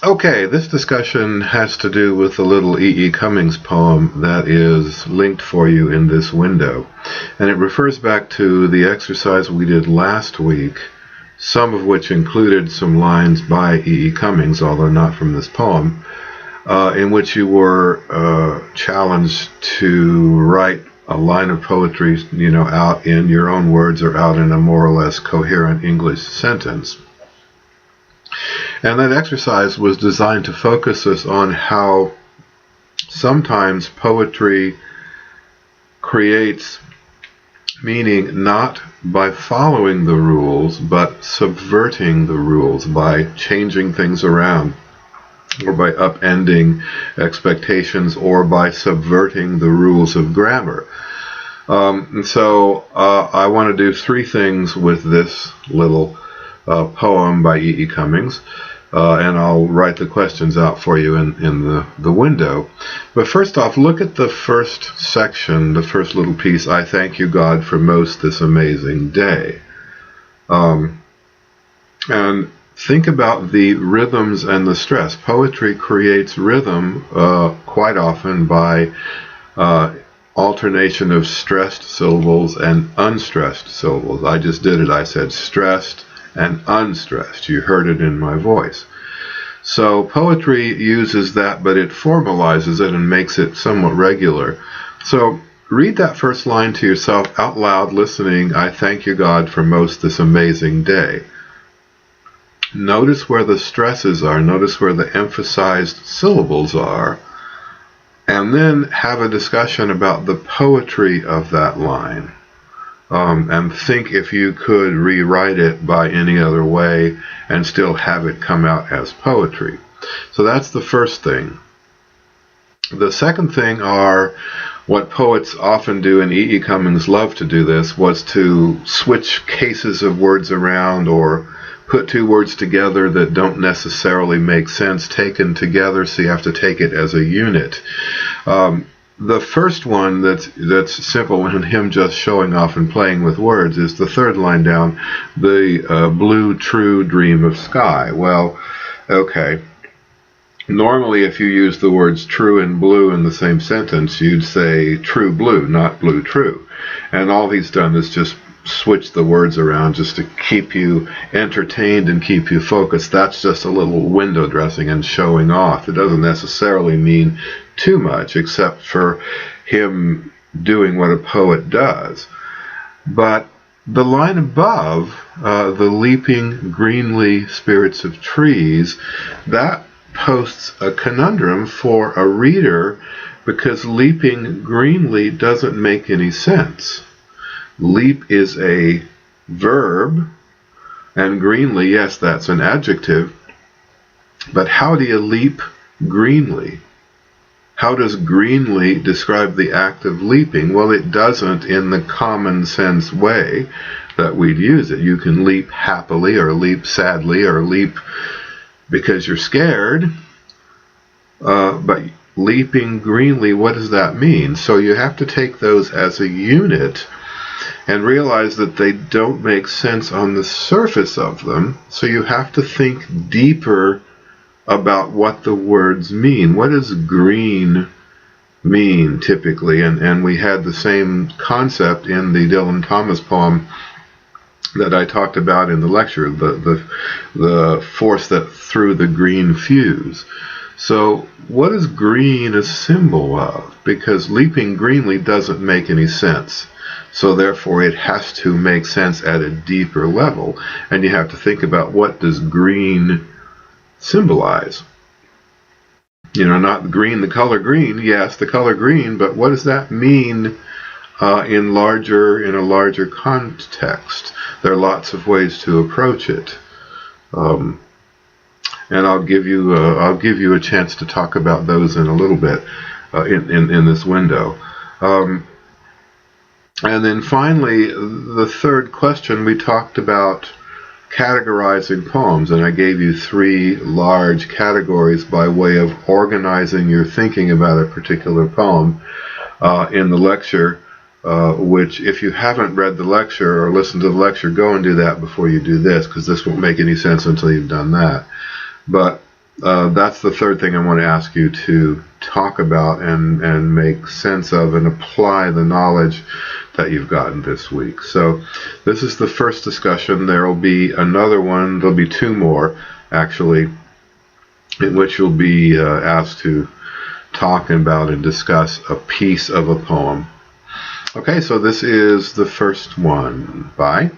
Okay, this discussion has to do with the little E. E. Cummings poem that is linked for you in this window. And it refers back to the exercise we did last week, some of which included some lines by E. E. Cummings, although not from this poem, in which you were challenged to write a line of poetry, out in your own words or out in a more or less coherent English sentence. And that exercise was designed to focus us on how sometimes poetry creates meaning not by following the rules, but subverting the rules, by changing things around, or by upending expectations, or by subverting the rules of grammar. So I want to do three things with this little poem by E. E. Cummings, and I'll write the questions out for you in the window. But first off, look at the first section, the first little piece, I thank you, God, for most this amazing day. And think about the rhythms and the stress. Poetry creates rhythm quite often by alternation of stressed syllables and unstressed syllables. I just did it. I said stressed and unstressed. You heard it in my voice. So poetry uses that, but it formalizes it and makes it somewhat regular. So read that first line to yourself out loud, listening, I thank you, God, for most this amazing day. Notice where the stresses are. Notice where the emphasized syllables are. And then have a discussion about the poetry of that line. And think if you could rewrite it by any other way and still have it come out as poetry. So that's the first thing. The second thing are what poets often do, and E. E. Cummings loved to do this, was to switch cases of words around or put two words together that don't necessarily make sense taken together, so you have to take it as a unit. The first one that's simple and him just showing off and playing with words is the third line down, the blue true dream of sky. Well, okay. Normally if you use the words true and blue in the same sentence, you'd say true blue, not blue true. And all he's done is just switch the words around just to keep you entertained and keep you focused. That's just a little window dressing and showing off. It doesn't necessarily mean too much, except for him doing what a poet does. But the line above, the leaping greenly spirits of trees, that posts a conundrum for a reader, because leaping greenly doesn't make any sense. Leap is a verb, and greenly, yes, that's an adjective, but how do you leap greenly? How does greenly describe the act of leaping? Well, it doesn't in the common sense way that we'd use it. You can leap happily, or leap sadly, or leap because you're scared, but leaping greenly, what does that mean? So you have to take those as a unit and realize that they don't make sense on the surface of them, so you have to think deeper about what the words mean. What does green mean typically? And we had the same concept in the Dylan Thomas poem that I talked about in the lecture, the force that threw the green fuse. So what is green a symbol of? Because leaping greenly doesn't make any sense. So therefore it has to make sense at a deeper level. And you have to think about, what does green symbolize? Not green, the color green, yes, the color green, but what does that mean in a larger context? There are lots of ways to approach it. And I'll give you a chance to talk about those in a little bit in this window. And then finally, the third question, we talked about categorizing poems, and I gave you three large categories by way of organizing your thinking about a particular poem in the lecture, which if you haven't read the lecture or listened to the lecture, go and do that before you do this, because this won't make any sense until you've done that. But that's the third thing I want to ask you to talk about and make sense of and apply the knowledge that you've gotten this week. So this is the first discussion. There will be another one. There'll be two more, actually, in which you'll be asked to talk about and discuss a piece of a poem. Okay, so this is the first one. Bye.